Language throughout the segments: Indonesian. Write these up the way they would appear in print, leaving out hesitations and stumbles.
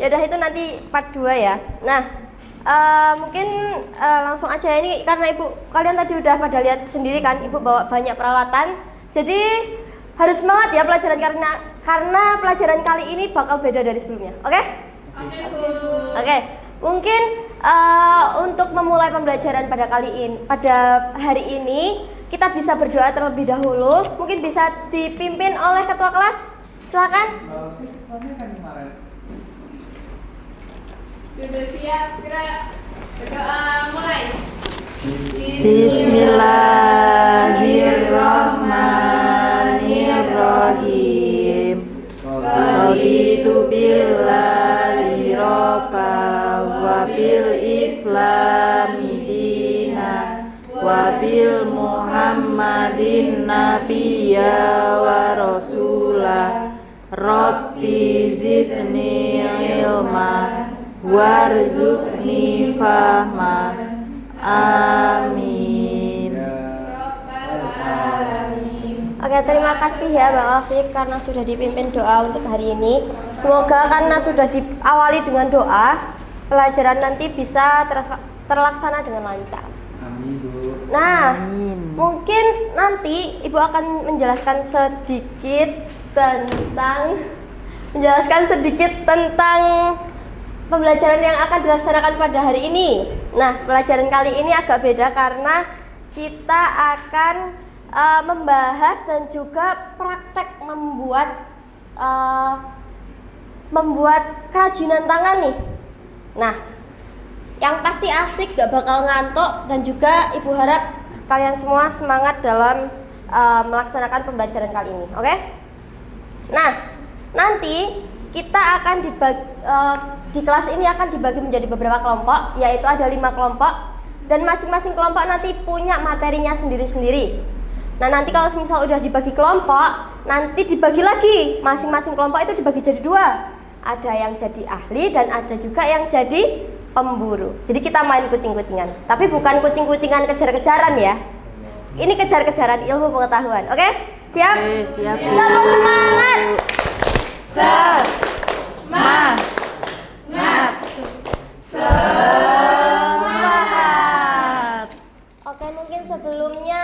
Ya udah itu nanti part 2 ya. Nah, mungkin langsung aja ini karena kalian tadi udah pada lihat sendiri kan, Ibu bawa banyak peralatan. Jadi harus semangat ya pelajaran karena pelajaran kali ini bakal beda dari sebelumnya. Oke? Oke. Mungkin untuk memulai pembelajaran pada hari ini kita bisa berdoa terlebih dahulu. Mungkin bisa dipimpin oleh ketua kelas. Silakan. Sudah siap, berdoa mulai. Bismillahirrahmanirrahim. Raditu billahi robba wa bil islami dina wa bil muhammadin nabiyya wa rasulah. Rabbi zidni ilma warzuqni fahma. Amin. Oke, terima kasih ya Mbak Afif karena sudah dipimpin doa untuk hari ini. Semoga karena sudah diawali dengan doa, pelajaran nanti bisa terlaksana dengan lancar. Amin, Bu. Nah, Amin. mungkin nanti Ibu akan menjelaskan sedikit tentang pembelajaran yang akan dilaksanakan pada hari ini. Nah, pelajaran kali ini agak beda karena kita akan membahas dan juga praktek membuat kerajinan tangan nih. Nah, yang pasti asik, gak bakal ngantuk, dan juga Ibu harap kalian semua semangat dalam melaksanakan pembelajaran kali ini. Oke? Nah, nanti kita akan di kelas ini akan dibagi menjadi beberapa kelompok, yaitu ada 5 kelompok, dan masing-masing kelompok nanti punya materinya sendiri-sendiri. Nah, nanti kalau misal udah dibagi kelompok, nanti dibagi lagi, masing-masing kelompok itu dibagi jadi 2. Ada yang jadi ahli dan ada juga yang jadi pemburu. Jadi kita main kucing-kucingan, tapi bukan kucing-kucingan kejar-kejaran ya. Ini kejar-kejaran ilmu pengetahuan. Oke? Siap? Oke, siap. Kita mau semangat. Semangat. Oke, mungkin sebelumnya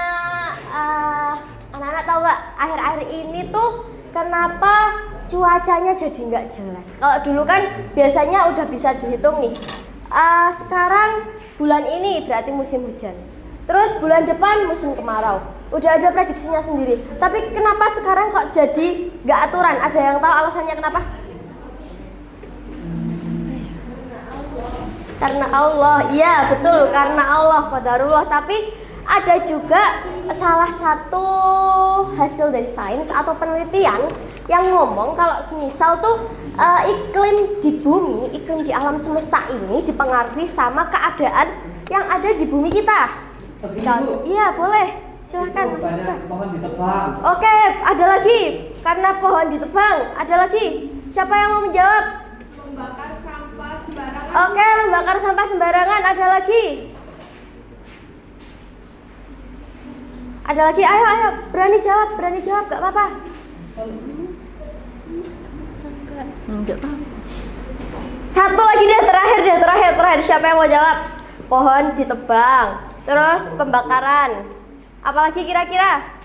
anak-anak tahu nggak akhir-akhir ini tuh kenapa cuacanya jadi nggak jelas? Kalau dulu kan biasanya udah bisa dihitung nih. Sekarang bulan ini berarti musim hujan. Terus bulan depan musim kemarau. Udah ada prediksinya sendiri. Tapi kenapa sekarang kok jadi nggak aturan? Ada yang tahu alasannya kenapa? Karena Allah, iya betul, karena Allah, qadarullah. Tapi ada juga salah satu hasil dari sains atau penelitian yang ngomong kalau semisal tuh iklim di bumi, iklim di alam semesta ini dipengaruhi sama keadaan yang ada di bumi kita. Iya boleh, silahkan Mas Isba. Pohon ditebang. Oke, ada lagi, karena pohon ditebang, ada lagi. Siapa yang mau menjawab? Membakar sampah sembarangan. Oke, membakar sampah sembarangan, ada lagi. Ada lagi, ayo, berani jawab, gak apa-apa. Enggak tahu. Satu lagi deh, terakhir. Siapa yang mau jawab? Pohon ditebang, terus pembakaran. Apalagi kira-kira?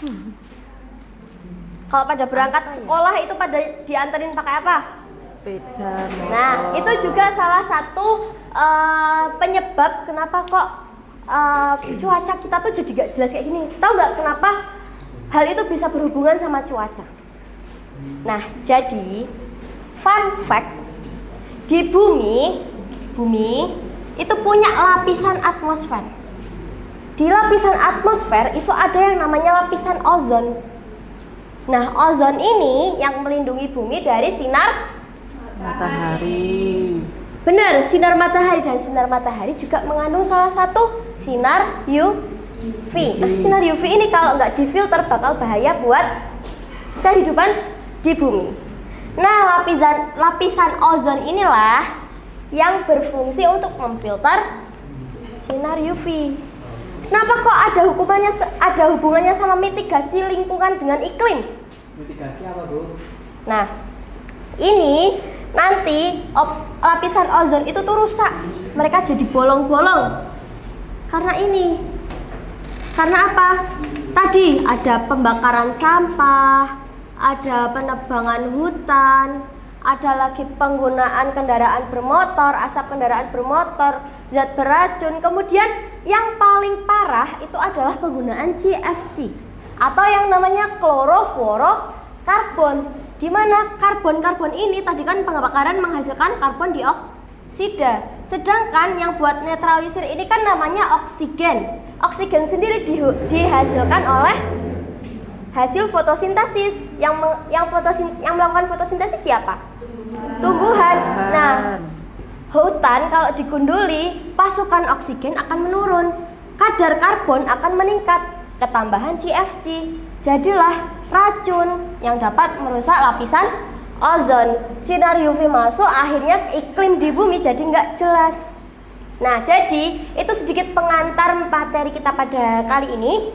Kalau pada berangkat sekolah itu pada dianterin pakai apa? Sepeda motor. Nah, itu juga salah satu penyebab kenapa kok cuaca kita tuh jadi gak jelas kayak gini. Tahu nggak kenapa hal itu bisa berhubungan sama cuaca? Nah, jadi fun fact, di bumi itu punya lapisan atmosfer. Di lapisan atmosfer itu ada yang namanya lapisan ozon. Nah, ozon ini yang melindungi bumi dari sinar matahari. benar, sinar matahari, dan sinar matahari juga mengandung salah satu sinar UV. Nah, sinar UV ini kalau nggak difilter bakal bahaya buat kehidupan di bumi. Nah, lapisan ozon inilah yang berfungsi untuk memfilter sinar UV. Kenapa kok ada hubungannya sama mitigasi lingkungan dengan iklim? Mitigasi apa, Bu? Nah, ini nanti lapisan ozon itu tuh rusak. Mereka jadi bolong-bolong. Karena ini. Karena apa? Tadi ada pembakaran sampah, ada penebangan hutan, ada lagi penggunaan kendaraan bermotor, asap kendaraan bermotor, zat beracun. Kemudian yang paling parah itu adalah penggunaan CFC atau yang namanya klorofluorokarbon, di mana karbon-karbon ini tadi kan pembakaran menghasilkan karbon dioksida, sedangkan yang buat netralisir ini kan namanya oksigen. Oksigen sendiri dihasilkan oleh hasil fotosintesis. Yang melakukan fotosintesis siapa? Tumbuhan. Nah, hutan kalau digunduli, pasukan oksigen akan menurun, kadar karbon akan meningkat, ketambahan CFC, jadilah racun yang dapat merusak lapisan ozon. Sinar UV masuk, akhirnya iklim di bumi jadi nggak jelas. Nah, jadi itu sedikit pengantar materi kita pada kali ini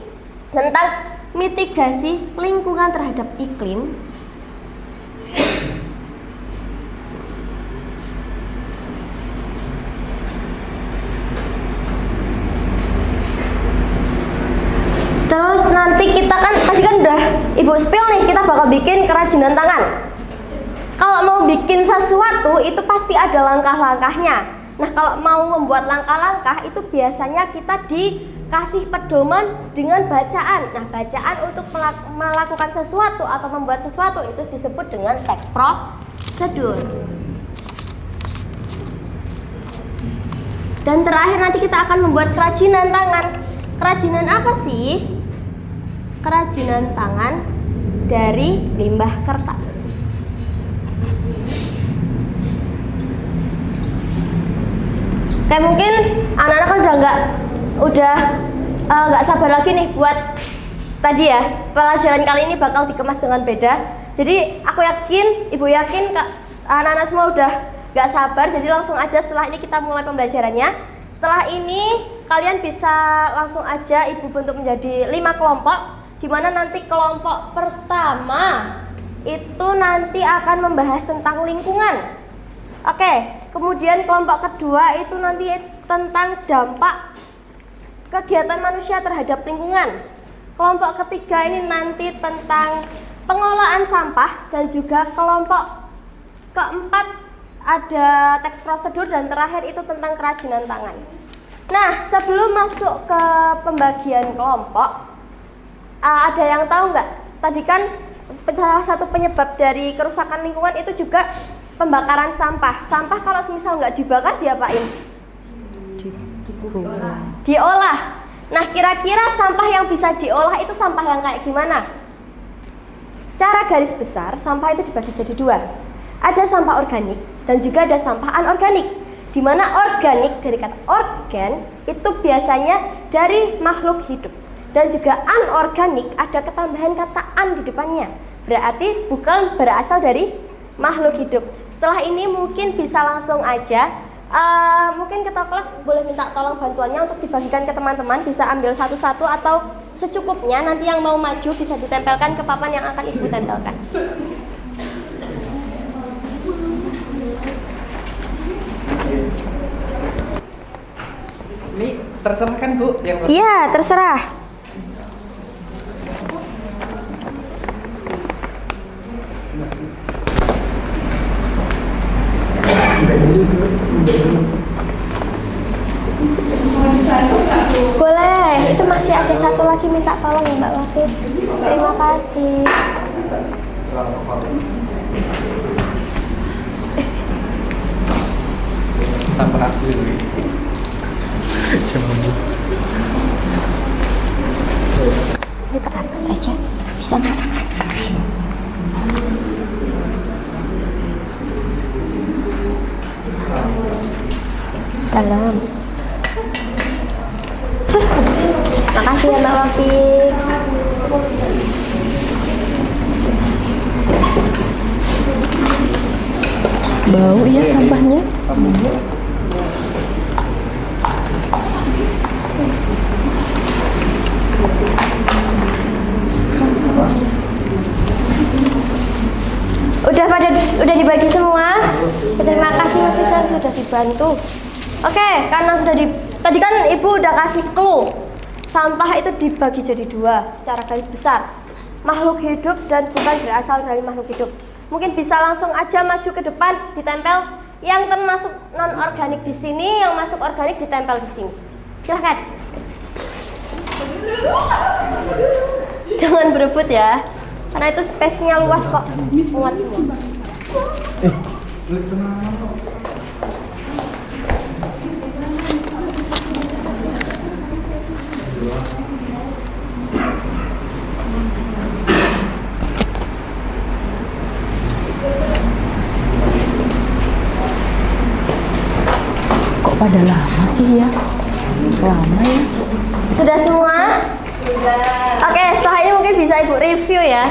tentang mitigasi lingkungan terhadap iklim. Terus nanti kita kan tadi kan udah Ibu spill nih, kita bakal bikin kerajinan tangan. Kalau mau bikin sesuatu itu pasti ada langkah-langkahnya. Nah, kalau mau membuat langkah-langkah itu biasanya kita dikasih pedoman dengan bacaan. Nah, bacaan untuk melakukan sesuatu atau membuat sesuatu itu disebut dengan teks prosedur. Dan terakhir nanti kita akan membuat kerajinan tangan. Kerajinan apa sih? Kerajinan tangan dari limbah kertas. Kayak mungkin anak-anak kan udah nggak sabar lagi nih buat tadi ya, pelajaran kali ini bakal dikemas dengan beda. Jadi aku yakin, Ibu yakin anak-anak semua udah nggak sabar. Jadi langsung aja setelah ini kita mulai pembelajarannya. Setelah ini kalian bisa langsung aja Ibu bentuk menjadi 5 kelompok, di mana nanti kelompok pertama itu nanti akan membahas tentang lingkungan. Oke, kemudian kelompok kedua itu nanti tentang dampak kegiatan manusia terhadap lingkungan. Kelompok ketiga ini nanti tentang pengelolaan sampah, dan juga kelompok keempat ada teks prosedur, dan terakhir itu tentang kerajinan tangan. Nah, sebelum masuk ke pembagian kelompok, ada yang tahu nggak? Tadi kan salah satu penyebab dari kerusakan lingkungan itu juga pembakaran sampah. Sampah kalau misal nggak dibakar diapain? Diolah. Nah, kira-kira sampah yang bisa diolah itu sampah yang kayak gimana? Secara garis besar, sampah itu dibagi jadi 2. Ada sampah organik dan juga ada sampah anorganik. Di mana organik dari kata organ itu biasanya dari makhluk hidup, dan juga anorganik ada ketambahan kata an di depannya. Berarti bukan berasal dari makhluk hidup. Setelah ini mungkin bisa langsung aja, mungkin ketua kelas boleh minta tolong bantuannya untuk dibagikan ke teman-teman, bisa ambil satu-satu atau secukupnya. Nanti yang mau maju bisa ditempelkan ke papan yang akan Ibu tempelkan. Ini terserah kan Bu? Iya, terserah. Boleh, itu masih ada satu lagi minta tolong ya Mbak Wafif. Terima kasih. Sampah asli Bu. Ini terhapus saja, bisa nggak? Dalam. Makasih ya Mbak Wafif. Bau ya sampahnya. Udah dibagi semua? Terima kasih Mas Fisar sudah dibantu. Oke, karena tadi kan Ibu udah kasih clue. Sampah itu dibagi jadi dua secara garis besar. Makhluk hidup dan bukan berasal dari makhluk hidup. Mungkin bisa langsung aja maju ke depan, ditempel. Yang termasuk non organik di sini, yang masuk organik ditempel di sini. Silahkan. Jangan berebut ya, karena itu space-nya luas kok, muat semua. Kok pada lama sih ya? Lama ya? Sudah semua? Sudah. Oke, setelah ini mungkin bisa Ibu review ya.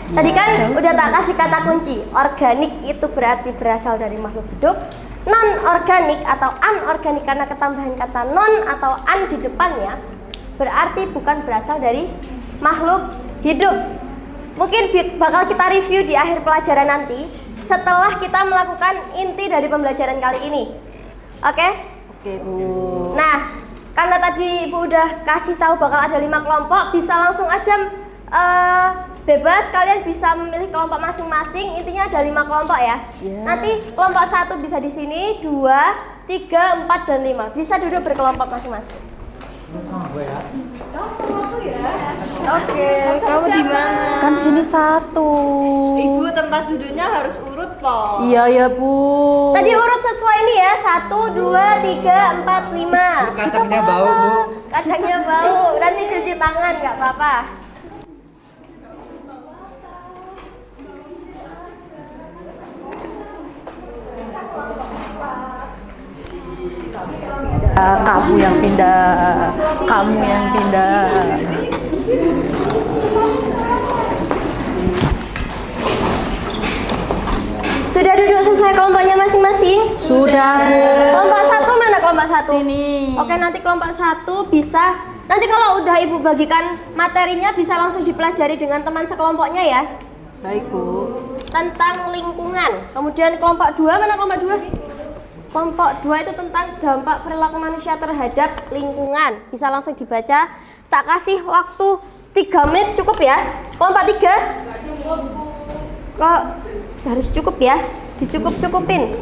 Tadi kan udah tak kasih kata kunci. Organik itu berarti berasal dari makhluk hidup. Non-organik atau anorganik karena ketambahan kata non atau an di depannya berarti bukan berasal dari makhluk hidup. Mungkin bakal kita review di akhir pelajaran nanti setelah kita melakukan inti dari pembelajaran kali ini. Oke? Oke, Bu. Nah, karena tadi Ibu udah kasih tahu bakal ada 5 kelompok, bisa langsung aja bebas, kalian bisa memilih kelompok masing-masing. Intinya ada 5 kelompok ya. Nanti kelompok 1 bisa di sini, 2, 3, 4, dan 5. Bisa duduk berkelompok masing-masing. Oke, kamu di mana? Kan sini satu. Ibu tempat duduknya harus urut, Po. Iya ya, Bu. Tadi urut sesuai ini ya, 1, 2, 3, 4, 5. Kacangnya bau, Bu. Kacangnya bau, nanti cuci tangan nggak apa-apa. Kamu yang pindah. Kamu yang pindah. Sudah duduk sesuai kelompoknya masing-masing? Sudah, Bu. Kelompok 1 mana kelompok 1? Sini. Oke, nanti kelompok 1 bisa. Nanti kalau udah Ibu bagikan materinya bisa langsung dipelajari dengan teman sekelompoknya ya. Baik, Bu. Tentang lingkungan. Kemudian kelompok 2 mana kelompok 2? Kelompok 2 itu tentang dampak perilaku manusia terhadap lingkungan. Bisa langsung dibaca. Tak kasih waktu 3 menit cukup ya. Kelompok 3? Kok harus cukup ya? Dicukup-cukupin.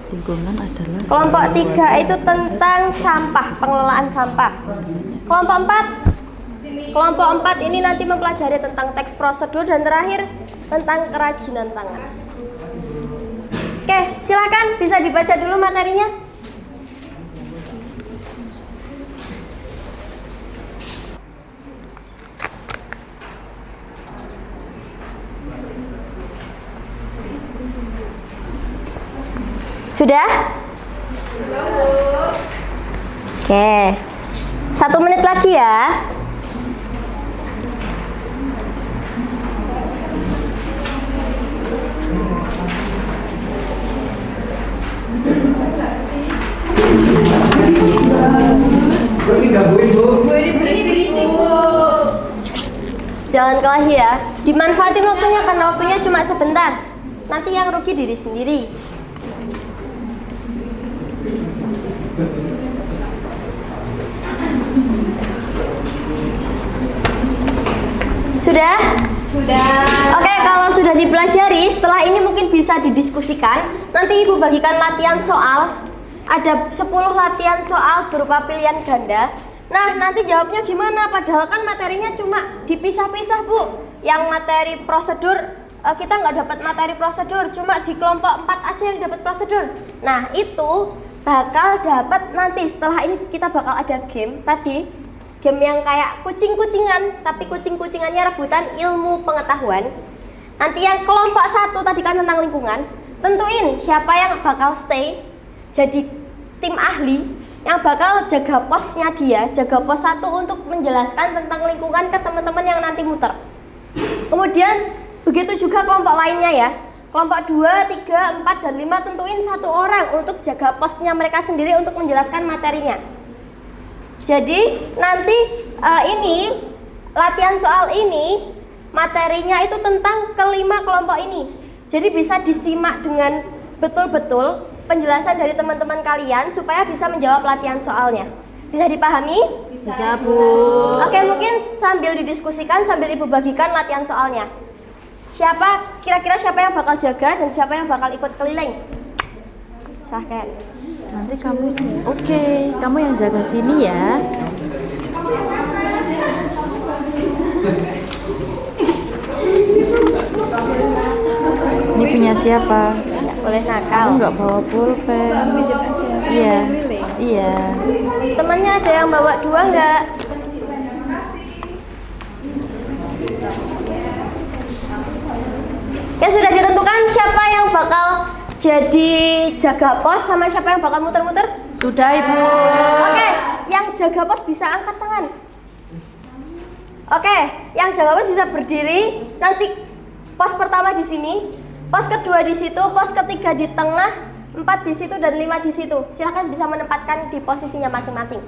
Lingkungan adalah Kelompok 3 itu tentang sampah, pengelolaan sampah. Kelompok 4? Kelompok 4 ini nanti mempelajari tentang teks prosedur dan terakhir tentang kerajinan tangan. Oke, silakan bisa dibaca dulu materinya. Sudah? Oke. 1 menit lagi ya. Jangan kelahi ya. Dimanfaatin waktunya karena waktunya cuma sebentar. Nanti yang rugi diri sendiri. Sudah? Sudah. Oke, kalau sudah dipelajari, setelah ini mungkin bisa didiskusikan. Nanti Ibu bagikan latihan soal. Ada 10 latihan soal berupa pilihan ganda. Nah, nanti jawabnya gimana? Padahal kan materinya cuma dipisah-pisah, Bu. Yang materi prosedur, kita nggak dapat materi prosedur, cuma di kelompok 4 aja yang dapat prosedur. Nah, itu bakal dapat nanti. Setelah ini kita bakal ada game tadi. Game yang kayak kucing-kucingan, tapi kucing-kucingannya rebutan ilmu pengetahuan. Nanti yang kelompok 1 tadi kan tentang lingkungan. Tentuin siapa yang bakal stay jadi tim ahli yang bakal jaga posnya dia, jaga pos 1 untuk menjelaskan tentang lingkungan ke teman-teman yang nanti muter. Kemudian begitu juga kelompok lainnya ya. Kelompok 2, 3, 4, dan 5 tentuin 1 orang untuk jaga posnya mereka sendiri untuk menjelaskan materinya. Jadi nanti ini latihan soal ini materinya itu tentang kelima kelompok ini. Jadi bisa disimak dengan betul-betul penjelasan dari teman-teman kalian supaya bisa menjawab latihan soalnya. Bisa dipahami? Bisa, Bu. Oke, mungkin sambil didiskusikan, sambil Ibu bagikan latihan soalnya. Kira-kira siapa yang bakal jaga dan siapa yang bakal ikut keliling? Sahkan. Nanti kamu. Oke, kamu yang jaga sini ya. Ini punya siapa? Nggak boleh Kamu nakal. nggak bawa pulpen. Iya. Iya. Temannya ada yang bawa 2 nggak? Ya sudah ditentukan siapa yang bakal jadi jaga pos sama siapa yang bakal muter-muter? Sudah, Ibu. Oke, yang jaga pos bisa angkat tangan. Oke, yang jaga pos bisa berdiri. Nanti pos pertama di sini, pos kedua di situ, pos ketiga di tengah, 4 di situ dan 5 di situ. Silahkan bisa menempatkan di posisinya masing-masing.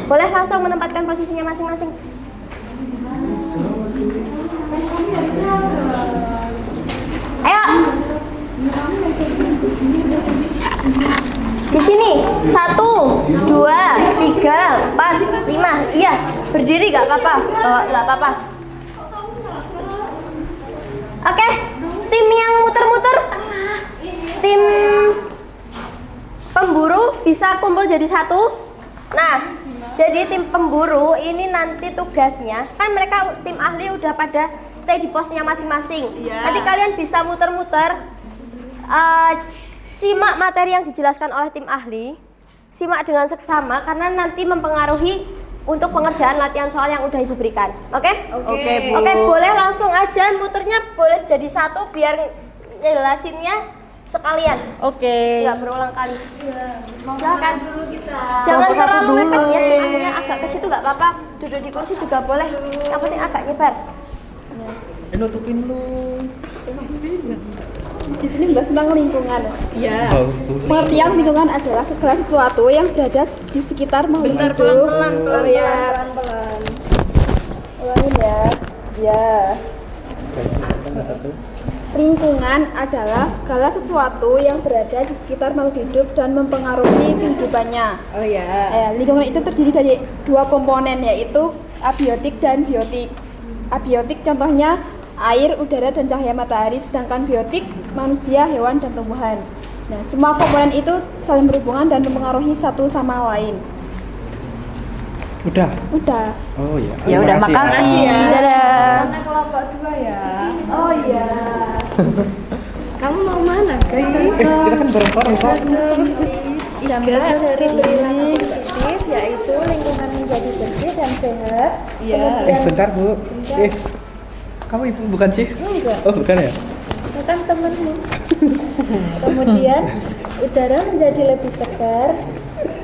Boleh langsung menempatkan posisinya masing-masing. Ayo. Di sini 1, 2, 3, 4, 5. Iya, berdiri gak apa-apa. Gak apa-apa. Oke, tim yang muter-muter, tim pemburu bisa kumpul jadi satu. Nah, jadi tim pemburu ini nanti tugasnya, kan mereka tim ahli udah pada stay di posnya masing-masing. Nanti kalian bisa muter-muter, simak materi yang dijelaskan oleh tim ahli, simak dengan seksama karena nanti mempengaruhi untuk pengerjaan latihan soal yang udah Ibu berikan. Oke? Oke, Bu. Oke, boleh langsung aja muternya, boleh jadi satu biar jelasinnya sekalian. Oke. Nggak berulang kali. Silakan. Jangan Kelompok satu terlalu dulu. mepet ya, tengahnya agak ke situ nggak apa-apa. Duduk di kursi juga boleh. Yang penting agak nyebar. Nutupin lu. Di sini bahas tentang lingkungan. Iya. Pengertian lingkungan adalah segala sesuatu yang berada di sekitar makhluk hidup. pelan-pelan. Oh ya. Ulangin ya. Ya. Lingkungan adalah segala sesuatu yang berada di sekitar makhluk hidup dan mempengaruhi kehidupannya. Oh ya. Lingkungan itu terdiri dari 2 komponen, yaitu abiotik dan biotik. Abiotik contohnya air, udara, dan cahaya matahari, sedangkan biotik manusia, hewan, dan tumbuhan. Nah, semua komponen itu saling berhubungan dan mempengaruhi satu sama lain. Udah. Udah. Oh iya. Ya udah, makasih. Dadah. Kelompok 2 ya. Oh iya. Kamu mau mana sih? Kita kan bareng-bareng kok. Yang berasal dari perilaku positif, yaitu lingkungan menjadi bersih dan sehat. Bentar Bu. Kamu ibu bukan sih? Enggak. Oh bukan ya? Kan temenmu. Kemudian udara menjadi lebih segar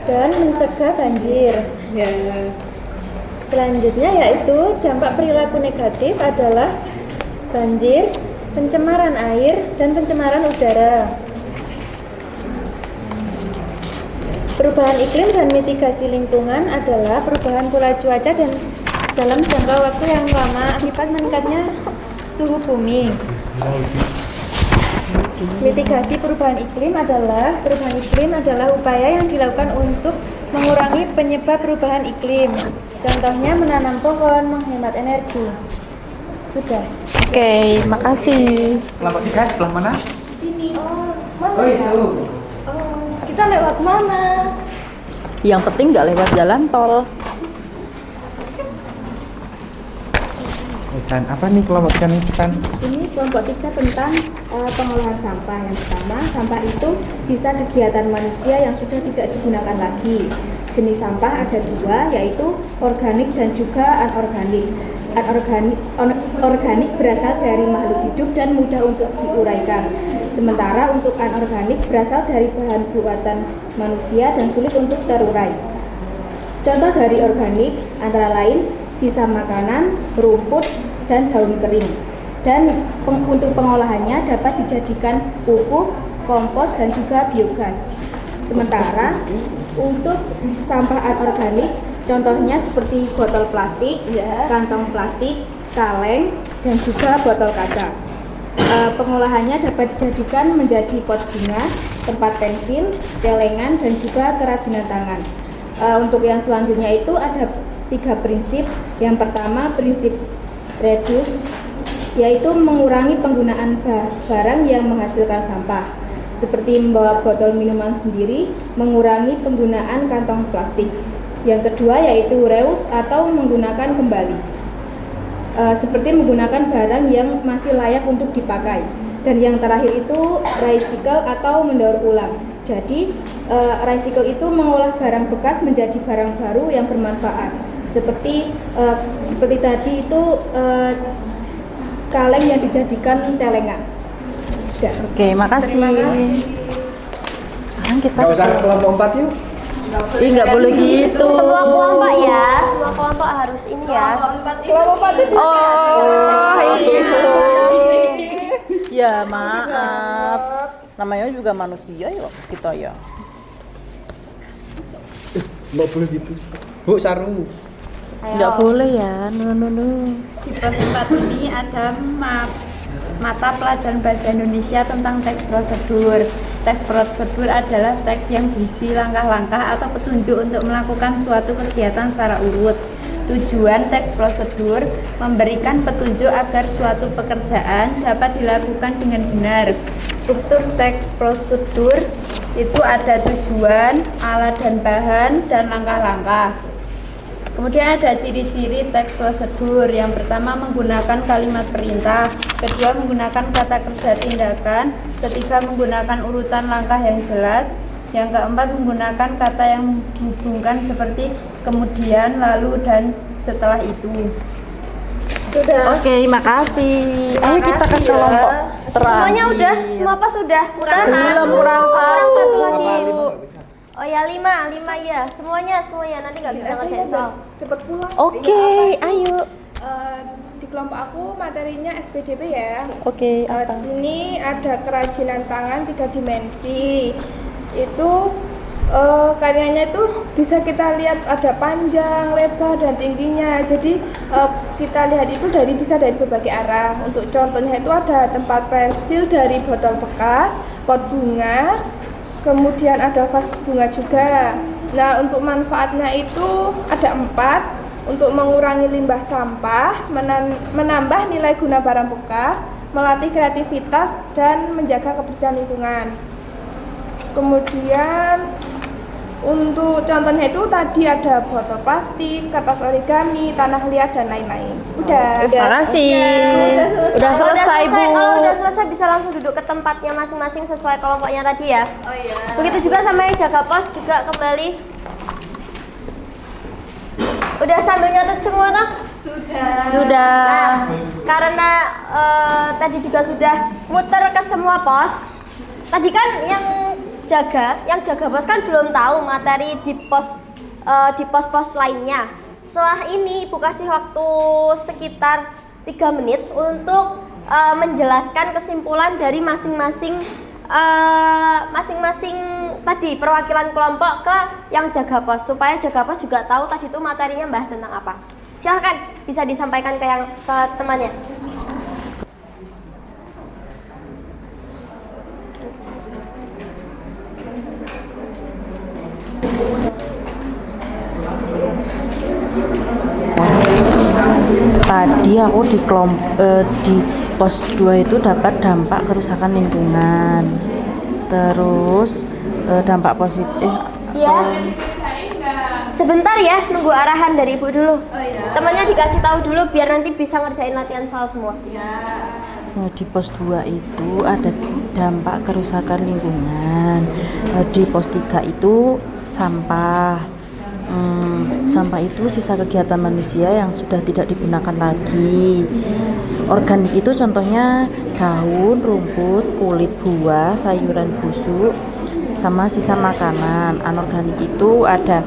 dan mencegah banjir. Selanjutnya yaitu dampak perilaku negatif adalah banjir, pencemaran air, dan pencemaran udara. Perubahan iklim dan mitigasi lingkungan adalah perubahan pola cuaca dan dalam jangka waktu yang lama akibat meningkatnya suhu bumi. Mitigasi perubahan iklim adalah upaya yang dilakukan untuk mengurangi penyebab perubahan iklim. Contohnya menanam pohon, menghemat energi. Sudah. Oke, makasih. Kelompok 3 sebelah mana? Sini. Oh itu. Kita lewat mana? Yang penting nggak lewat jalan tol. San, apa nih kelompok 3 nih San? Ini kelompok 3 tentang pengolahan sampah. Yang pertama, sampah itu sisa kegiatan manusia yang sudah tidak digunakan lagi. Jenis sampah ada 2, yaitu organik dan juga anorganik. Organik berasal dari makhluk hidup dan mudah untuk diuraikan. Sementara untuk anorganik berasal dari bahan buatan manusia dan sulit untuk terurai. Contoh dari organik antara lain sisa makanan, rumput, dan daun kering. Dan untuk pengolahannya dapat dijadikan pupuk, kompos, dan juga biogas. Sementara untuk sampah anorganik, contohnya seperti botol plastik, kantong plastik, kaleng, dan juga botol kaca. Pengolahannya dapat dijadikan menjadi pot bunga, tempat pensil, celengan, dan juga kerajinan tangan. Untuk yang selanjutnya itu ada 3 prinsip. Yang pertama prinsip reduce, yaitu mengurangi penggunaan barang yang menghasilkan sampah, seperti membawa botol minuman sendiri, mengurangi penggunaan kantong plastik. Yang kedua yaitu reuse atau menggunakan kembali, seperti menggunakan barang yang masih layak untuk dipakai. Dan yang terakhir itu recycle atau mendaur ulang. Jadi recycle itu mengolah barang bekas menjadi barang baru yang bermanfaat. Seperti tadi itu kaleng yang dijadikan celengan. Ya. Oke, makasih. Sekarang kita Nggak usah kelompok 4 yuk. nggak boleh gitu. Semua kelompok ya, semua kelompok harus ini ya. Oh, itu. Ya, maaf. Namanya juga manusia ya kita ya. Nggak boleh gitu. Bu, sarung. Nggak boleh ya. No. Di pos 4 ini ada mata pelajaran bahasa Indonesia tentang teks prosedur. Teks prosedur adalah teks yang berisi langkah-langkah atau petunjuk untuk melakukan suatu kegiatan secara urut. Tujuan teks prosedur memberikan petunjuk agar suatu pekerjaan dapat dilakukan dengan benar. Struktur teks prosedur itu ada tujuan, alat dan bahan, dan langkah-langkah. Kemudian ada ciri-ciri teks prosedur. Yang pertama menggunakan kalimat perintah, kedua menggunakan kata kerja tindakan, ketiga menggunakan urutan langkah yang jelas, yang keempat menggunakan kata yang menghubungkan seperti kemudian, lalu, dan setelah itu. Oke, makasih. Ayo kita ke kelompok terakhir. Semuanya udah, semua pas sudah. Belum, kurang satu lagi. Apa, 5? Oh ya 5 ya, semuanya nanti nggak bisa ngerjain soal. Cepet pulang. Oke, ayo. Di kelompok aku materinya SPDP ya. Oke, Di apa? sini ada kerajinan tangan 3 dimensi. Itu karyanya itu bisa kita lihat ada panjang, lebar, dan tingginya. Jadi kita lihat itu bisa dari berbagai arah. Untuk contohnya itu ada tempat pensil dari botol bekas, pot bunga, kemudian ada vas bunga juga. Nah, untuk manfaatnya itu ada 4. Untuk mengurangi limbah sampah, menambah nilai guna barang bekas, melatih kreativitas, dan menjaga kebersihan lingkungan. Kemudian untuk contohnya itu tadi ada botol plastik, kertas origami, tanah liat, dan lain-lain. Udah. Makasih. Udah selesai, Bu. Kalau udah selesai bisa langsung duduk ke tempatnya masing-masing sesuai kelompoknya tadi ya. Oh iya. Begitu juga sama yang jaga pos juga kembali. Udah sambil nyatet semua toh? Sudah. Nah, karena tadi juga sudah muter ke semua pos. Tadi kan yang jaga pos kan belum tahu materi di pos lainnya. Setelah ini Ibu kasih waktu sekitar 3 menit untuk menjelaskan kesimpulan dari masing-masing tadi perwakilan kelompok ke yang jaga pos, supaya jaga pos juga tahu tadi itu materinya bahas tentang apa. Silahkan bisa disampaikan ke temannya. Tadi aku di pos 2 itu dapat dampak kerusakan lingkungan. Terus dampak positif. Ya. Sebentar ya, nunggu arahan dari Ibu dulu. Temannya dikasih tahu dulu biar nanti bisa ngerjain latihan soal semua. Di pos 2 itu ada dampak kerusakan lingkungan. Di pos 3 itu sampah. Sampah itu sisa kegiatan manusia yang sudah tidak digunakan lagi. Organik itu contohnya daun, rumput, kulit buah, sayuran busuk, sama sisa makanan. Anorganik itu ada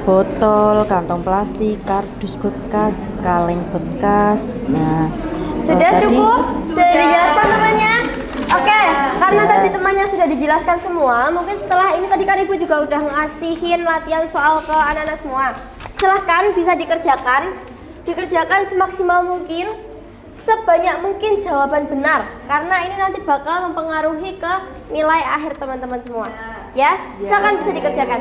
botol, kantong plastik, kardus bekas, kaleng bekas. Nah, Sudah tadi, cukup? Sudah dijelaskan temannya? Oke, karena tadi temannya sudah dijelaskan semua, mungkin setelah ini tadi kan Ibu juga udah ngasihin latihan soal ke anak-anak semua. Silahkan bisa dikerjakan semaksimal mungkin. sebanyak mungkin jawaban benar karena ini nanti bakal mempengaruhi ke nilai akhir teman-teman semua. Ya, silakan bisa dikerjakan.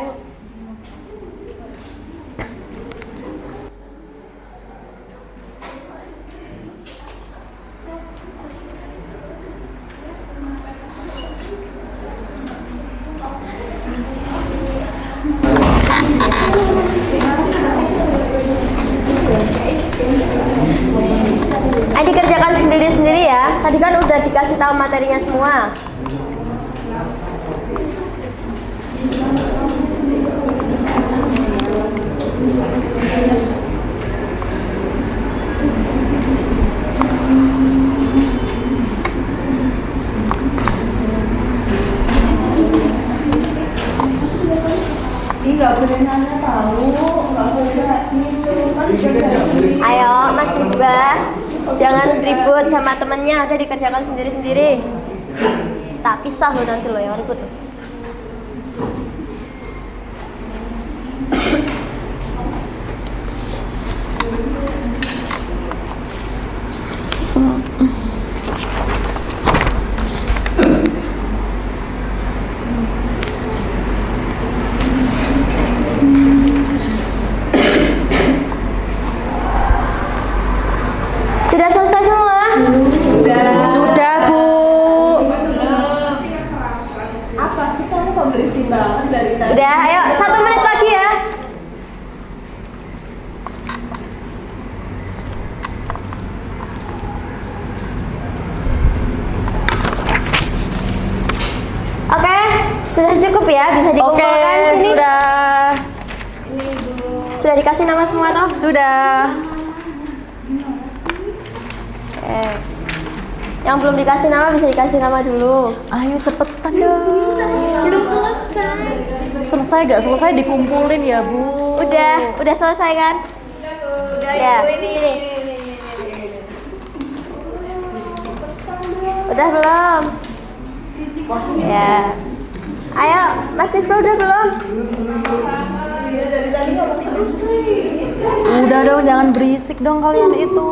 Ayo dikerjakan sendiri-sendiri ya. Tadi kan udah dikasih tahu materinya semua. Ayo Mas Misbah, jangan ribut sama temennya, udah dikerjakan sendiri-sendiri. Tak pisah lo nanti lo yang ribut tuh. Sudah selesai semua? Sudah, Bu. Apa sih kamu kok berisik banget dari tadi? Udah, ayo 1 menit lagi ya. Oke, sudah cukup ya, bisa Oke, dikumpulkan sini. sudah. Sudah dikasih nama semua toh? Sudah. Yang belum dikasih nama bisa dikasih nama dulu. Ayo cepetan dong. Belum selesai. Selesai gak selesai dikumpulin ya, Bu. Udah selesai kan? Udah Ya, Ibu, ini. sini. Udah belum? Ya. Ayo, Mas Misbah udah belum? Udah dong, jangan berisik dong kalian itu.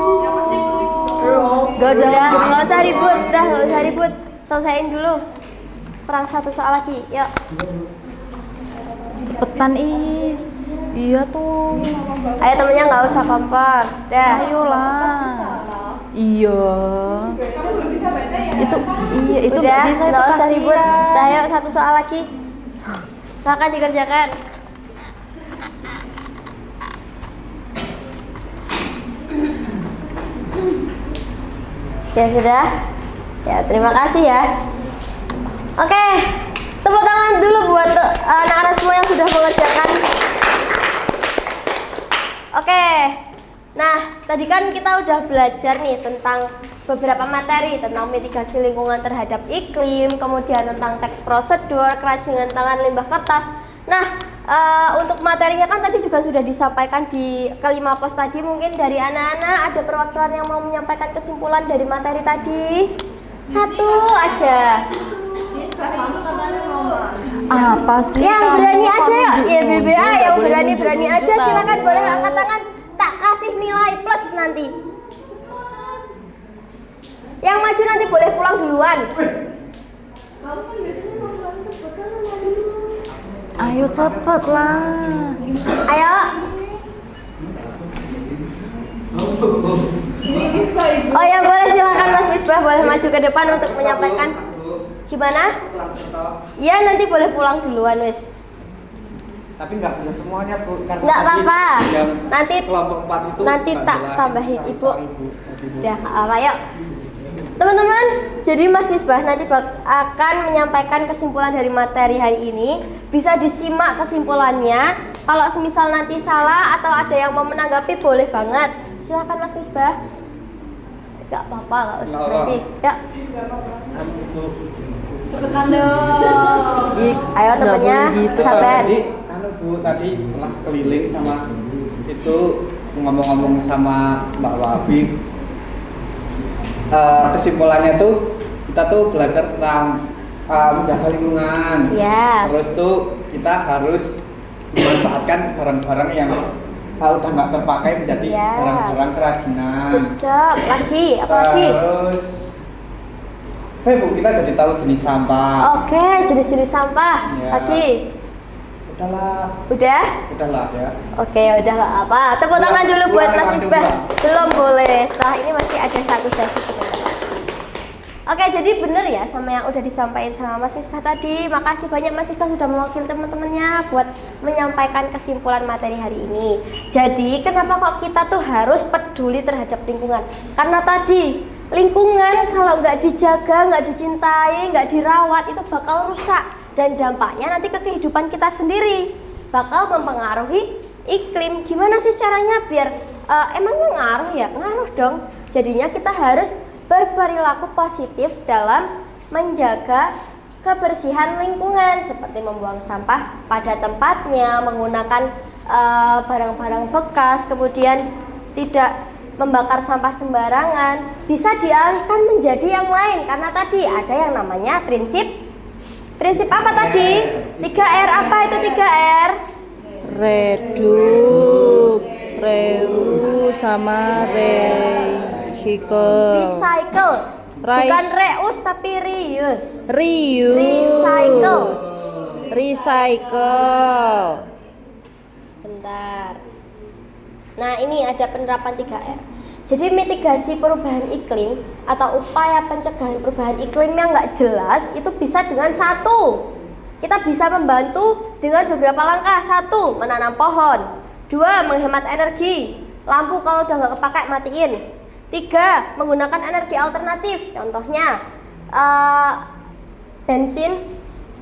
Gak Udah, jangan. nggak usah ribut, nggak usah ribut. Selesaiin dulu. Kurang 1 soal lagi, yuk. Cepetan ih. Iya tuh. Ayo temennya nggak usah kompor. Dah. Ayolah. Iya. Itu iya itu Udah, nggak bisa itu nggak usah ribut. kasihan. Udah, ayo 1 soal lagi. Silakan dikerjakan. Ya sudah. Ya terima kasih ya. Oke, tepuk tangan dulu buat anak-anak semua yang sudah mengerjakan. Oke. Nah, tadi kan kita udah belajar nih tentang beberapa materi tentang mitigasi lingkungan terhadap iklim, kemudian tentang teks prosedur, kerajinan tangan, limbah kertas. Nah, untuk materinya kan tadi juga sudah disampaikan di kelima pos tadi. Mungkin dari anak-anak ada perwakilan yang mau menyampaikan kesimpulan dari materi tadi? 1 aja. Apa sih? Yang kamu berani kok aja ya, ya nunjuk-nunjuk? BBA Nggak yang boleh berani-berani aja nunjuk-nunjuk silakan tangan. boleh angkat tangan. Tak kasih nilai plus nanti. Yang maju nanti boleh pulang duluan. Ayo cepet lah. Ayo. Oh ya boleh, silakan Mas Misbah boleh maju ke depan untuk menyampaikan. Gimana? Iya nanti boleh pulang duluan wis. Tapi nggak bisa semuanya, Bu. Karena Nggak tadi apa-apa. yang Nanti kelompok 4 itu nanti Mbak tak Bella, tambahin Pak Ibu. Ibu. Udah, ayo. Teman-teman, jadi Mas Misbah nanti akan menyampaikan kesimpulan dari materi hari ini. Bisa disimak kesimpulannya. Kalau semisal nanti salah atau ada yang mau menanggapi boleh banget. Silakan Mas Misbah. Gak apa-apa, gak usah Nggak berhenti. Ya, Cepetan dong. ayo temennya, boleh gitu, sabar. Jadi, Bu, tadi setelah keliling sama itu ngomong-ngomong sama Mbak Wafi, kesimpulannya tuh kita tuh belajar tentang menjaga lingkungan. Ya. Terus tuh kita harus memanfaatkan barang-barang yang udah nggak terpakai menjadi Iya. barang-barang kerajinan. Good job. Lagi, apa lagi? Terus, Bu, kita jadi tahu jenis sampah. Oke, jenis-jenis sampah. Ya. Lagi. Udahlah Udah? ya. Oke, udah nggak apa. Tepuk tangan dulu buat Mas Buang, Misbah. buang. Belum boleh. Setelah ini masih ada satu sesi. Oke, jadi bener ya sama yang udah disampaikan sama Mas Misbah tadi. Makasih banyak Mas Misbah sudah mewakili teman-temannya buat menyampaikan kesimpulan materi hari ini. Jadi, kenapa kok kita tuh harus peduli terhadap lingkungan? Karena tadi lingkungan kalau nggak dijaga, nggak dicintai, nggak dirawat itu bakal rusak. Dan dampaknya nanti ke kehidupan kita sendiri bakal mempengaruhi iklim. Gimana sih caranya biar emangnya ngaruh ya? Ngaruh dong. Jadinya kita harus berperilaku positif dalam menjaga kebersihan lingkungan seperti membuang sampah pada tempatnya, menggunakan barang-barang bekas, kemudian tidak membakar sampah sembarangan, bisa dialihkan menjadi yang lain karena tadi ada yang namanya prinsip apa tadi? 3R, apa itu 3R? Reduce, reuse sama recycle. Recycle. Bukan reuse tapi reuse. Recycle. Recycle. Sebentar. Nah, ini ada penerapan 3R. Jadi mitigasi perubahan iklim atau upaya pencegahan perubahan iklim yang nggak jelas itu bisa dengan satu, kita bisa membantu dengan beberapa langkah. Satu, menanam pohon. Dua, menghemat energi. Lampu kalau udah nggak kepakai matiin. Tiga, menggunakan energi alternatif. Contohnya bensin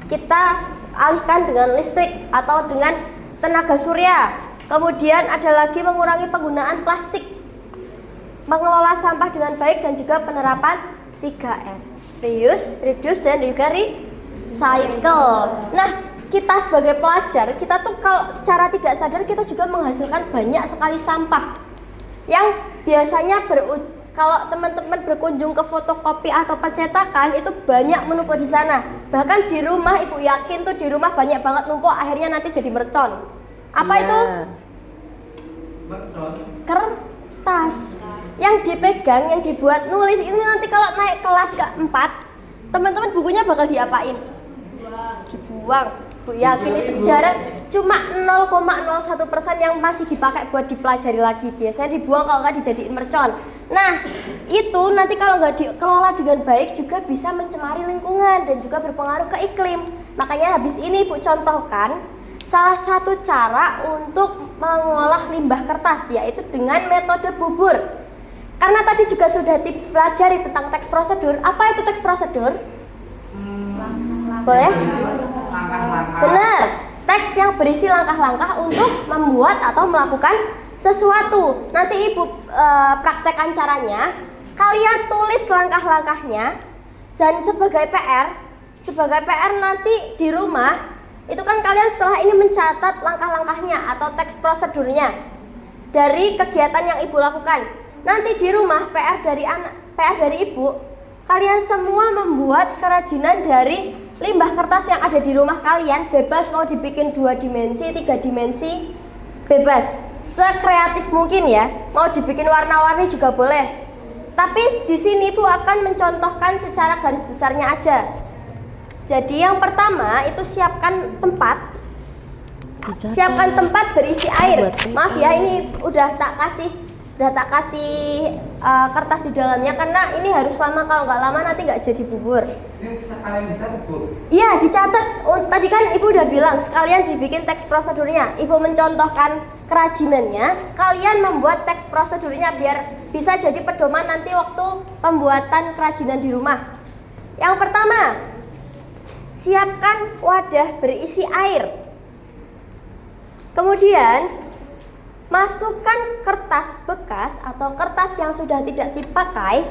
kita alihkan dengan listrik atau dengan tenaga surya. Kemudian ada lagi mengurangi penggunaan plastik, mengelola sampah dengan baik, dan juga penerapan 3R, reuse, reduce, dan juga recycle. Nah, kita sebagai pelajar, kita tuh kalau secara tidak sadar kita juga menghasilkan banyak sekali sampah yang biasanya kalau teman-teman berkunjung ke fotokopi atau pencetakan itu banyak menumpuk di sana. Bahkan di rumah, ibu yakin tuh di rumah banyak banget numpuk, akhirnya nanti jadi mercon. Apa Iya. itu? Kertas yang dipegang, yang dibuat nulis ini nanti kalau naik kelas ke-4 teman-teman bukunya bakal diapain? Dibuang. Bu yakin itu jarang, cuma 0,01% yang masih dipakai buat dipelajari lagi. Biasanya dibuang kalau nggak dijadiin mercon. Nah, itu nanti kalau nggak dikelola dengan baik juga bisa mencemari lingkungan dan juga berpengaruh ke iklim. Makanya habis ini Ibu contohkan salah satu cara untuk mengolah limbah kertas, yaitu dengan metode bubur. Karena tadi juga sudah dipelajari tentang teks prosedur. Apa itu teks prosedur? Boleh? Benar. Teks yang berisi langkah-langkah untuk membuat atau melakukan sesuatu. Nanti Ibu praktekkan caranya. Kalian tulis langkah-langkahnya. Dan sebagai PR nanti di rumah itu kan kalian setelah ini mencatat langkah-langkahnya atau teks prosedurnya dari kegiatan yang Ibu lakukan. Nanti di rumah PR dari Ibu, kalian semua membuat kerajinan dari limbah kertas yang ada di rumah kalian. Bebas mau dibikin 2 dimensi, 3 dimensi, bebas. Sekreatif mungkin ya. Mau dibikin warna-warni juga boleh. Tapi di sini Ibu akan mencontohkan secara garis besarnya aja. Jadi yang pertama itu siapkan tempat. Siapkan tempat berisi air. Maaf ya, ini udah tak kasih kertas di dalamnya karena ini harus lama, kalau nggak lama nanti nggak jadi bubur. Ini sekalian dicatat, Bu. Iya, dicatat. Oh, tadi kan Ibu udah bilang sekalian dibikin teks prosedurnya. Ibu mencontohkan kerajinannya, kalian membuat teks prosedurnya biar bisa jadi pedoman nanti waktu pembuatan kerajinan di rumah. Yang pertama, siapkan wadah berisi air. Kemudian masukkan kertas bekas atau kertas yang sudah tidak dipakai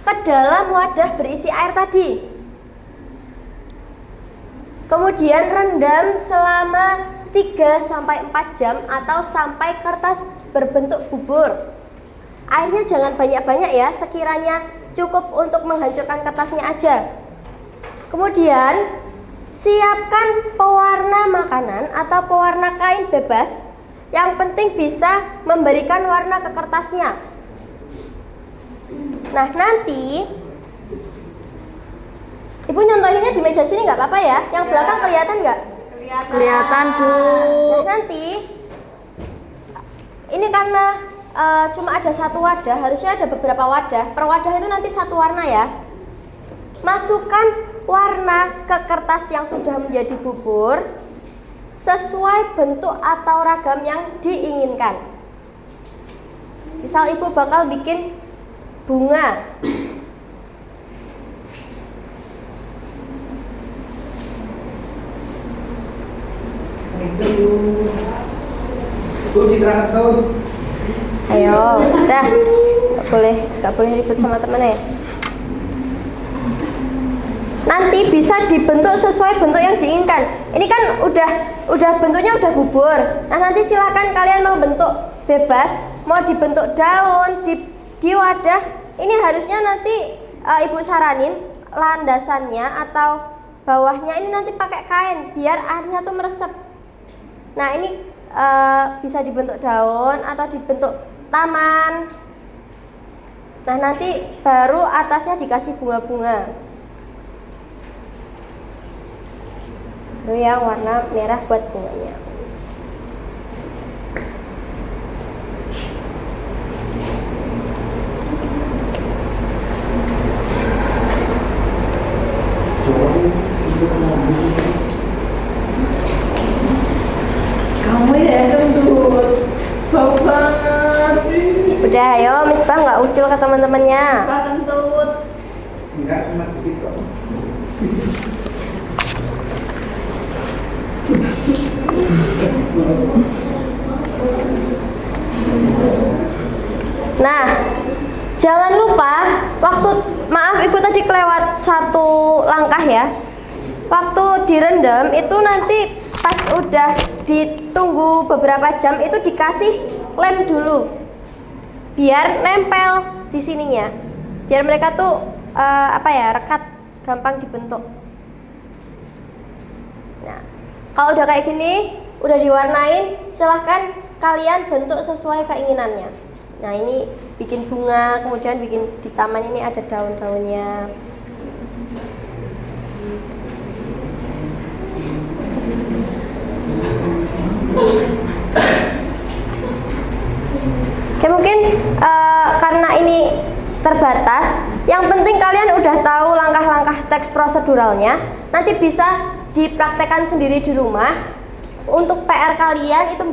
ke dalam wadah berisi air tadi. Kemudian rendam selama 3-4 jam atau sampai kertas berbentuk bubur. Airnya jangan banyak-banyak ya, sekiranya cukup untuk menghancurkan kertasnya aja. Kemudian siapkan pewarna makanan atau pewarna kain bebas Yang penting bisa memberikan warna ke kertasnya. Nah, nanti Ibu nyontohinnya di meja sini nggak apa-apa ya? Yang belakang kelihatan nggak? Kelihatan, Bu. Nah, nanti ini karena cuma ada satu wadah, harusnya ada beberapa wadah. Per wadah itu nanti satu warna ya. Masukkan warna ke kertas yang sudah menjadi bubur sesuai bentuk atau ragam yang diinginkan. Misal Ibu bakal bikin bunga. Bu Citra tuh. Ayo, udah. Gak boleh ribut sama temennya ya. Nanti bisa dibentuk sesuai bentuk yang diinginkan. Ini kan udah bentuknya udah bubur. Nah, nanti silahkan kalian mau bentuk bebas, mau dibentuk daun di wadah. Ini harusnya nanti Ibu saranin landasannya atau bawahnya ini nanti pakai kain biar airnya tuh meresap. Nah, ini bisa dibentuk daun atau dibentuk taman. Nah, nanti baru atasnya dikasih bunga-bunga. Baru yang warna merah buat bunganya. Kamu ya kentut, bau banget. Udah, ayo Misbah nggak usil ke teman-temannya. Pak kentut. Enggak cuma begitu. Nah, jangan lupa maaf Ibu tadi kelewat satu langkah ya. Waktu direndam itu nanti pas udah ditunggu beberapa jam itu dikasih lem dulu. Biar nempel di sininya. Biar mereka tuh rekat, gampang dibentuk. Nah, kalau udah kayak gini, udah diwarnain, silahkan kalian bentuk sesuai keinginannya. Nah, ini bikin bunga, kemudian bikin di taman ini ada daun-daunnya. Oke, mungkin karena ini terbatas, yang penting kalian udah tahu langkah-langkah teks proseduralnya. Nanti bisa dipraktekkan sendiri di rumah. Untuk PR kalian itu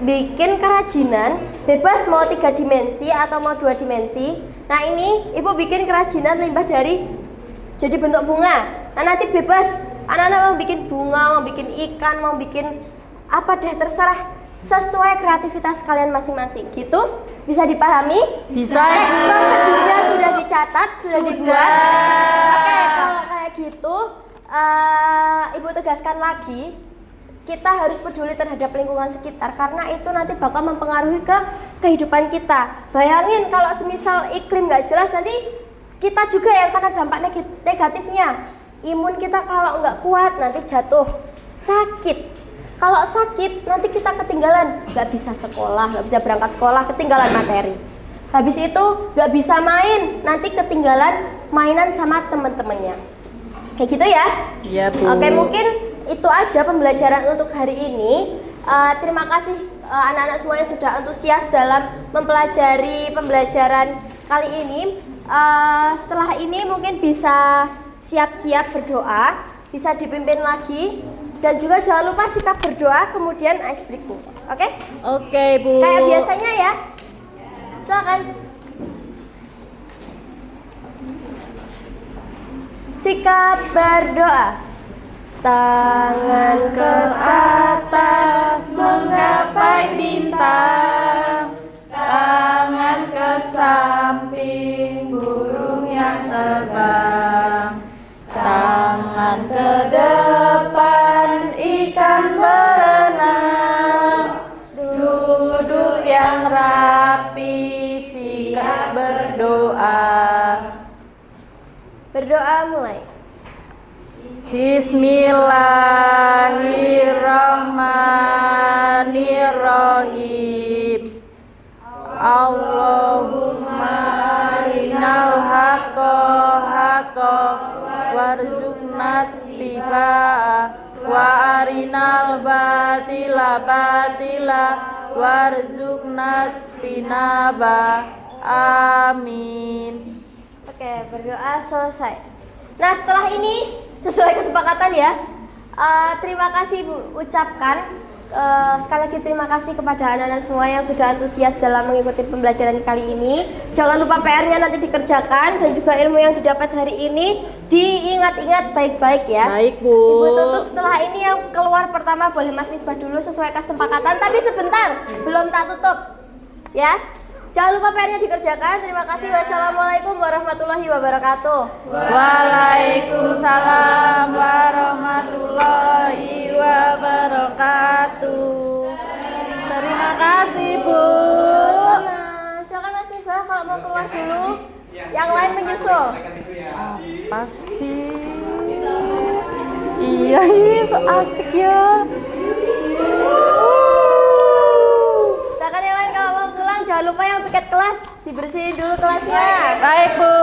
bikin kerajinan bebas mau 3 dimensi atau mau 2 dimensi. Nah, ini Ibu bikin kerajinan limbah dari jadi bentuk bunga. Nah, nanti bebas anak-anak mau bikin bunga, mau bikin ikan, mau bikin apa deh, terserah sesuai kreativitas kalian masing-masing. Gitu bisa dipahami? Bisa. Teks prosedurnya sudah dicatat, sudah dibuat. Oke, kalau kayak gitu Ibu tegaskan lagi, kita harus peduli terhadap lingkungan sekitar karena itu nanti bakal mempengaruhi ke kehidupan kita. Bayangin kalau semisal iklim nggak jelas, nanti kita juga yang kena dampak negatifnya. Imun kita kalau nggak kuat nanti jatuh sakit. Kalau sakit nanti kita ketinggalan, nggak bisa sekolah, nggak bisa berangkat sekolah, ketinggalan materi. Habis itu nggak bisa main, nanti ketinggalan mainan sama teman-temannya. Kayak gitu ya? Iya, Bu. Oke, mungkin itu aja pembelajaran untuk hari ini. Terima kasih anak-anak semuanya sudah antusias dalam mempelajari pembelajaran kali ini. Setelah ini mungkin bisa siap-siap berdoa, bisa dipimpin lagi, dan juga jangan lupa sikap berdoa kemudian ice breaking. Oke? Oke, Bu. Kayak biasanya ya. Silakan. Sikap berdoa. Tangan ke atas menggapai bintang, Tangan ke samping burung yang terbang, tangan ke depan ikan berenang, duduk yang rapi sikap berdoa. Berdoa mulai. Bismillahirrahmanirrahim. Allahumma arinal haqqa haqqa warzuqna ittiba'ah wa arinal batila batila warzuqna tinaba. Amin. Oke, berdoa selesai. Nah, setelah ini sesuai kesepakatan ya. Terima kasih Bu ucapkan. Sekali lagi terima kasih kepada anak-anak semua yang sudah antusias dalam mengikuti pembelajaran kali ini. Jangan lupa PR-nya nanti dikerjakan dan juga ilmu yang didapat hari ini diingat-ingat baik-baik ya. Baik, Bu. Ibu tutup setelah ini yang keluar pertama boleh Mas Misbah dulu sesuai kesepakatan, tapi sebentar belum tak tutup. Ya. Jangan lupa PR-nya dikerjakan. Terima kasih. Wassalamualaikum warahmatullahi wabarakatuh. Waalaikumsalam warahmatullahi wabarakatuh. Terima kasih, Bu. Sama. Silakan Mas Misbah kalau mau keluar dulu. Yang lain menyusul. Apa sih? Iya, ini so asik ya. Silakan yang lain kalau mau pulang jangan lupa yang piket kelas dibersihin dulu kelasnya. Baik, Bu.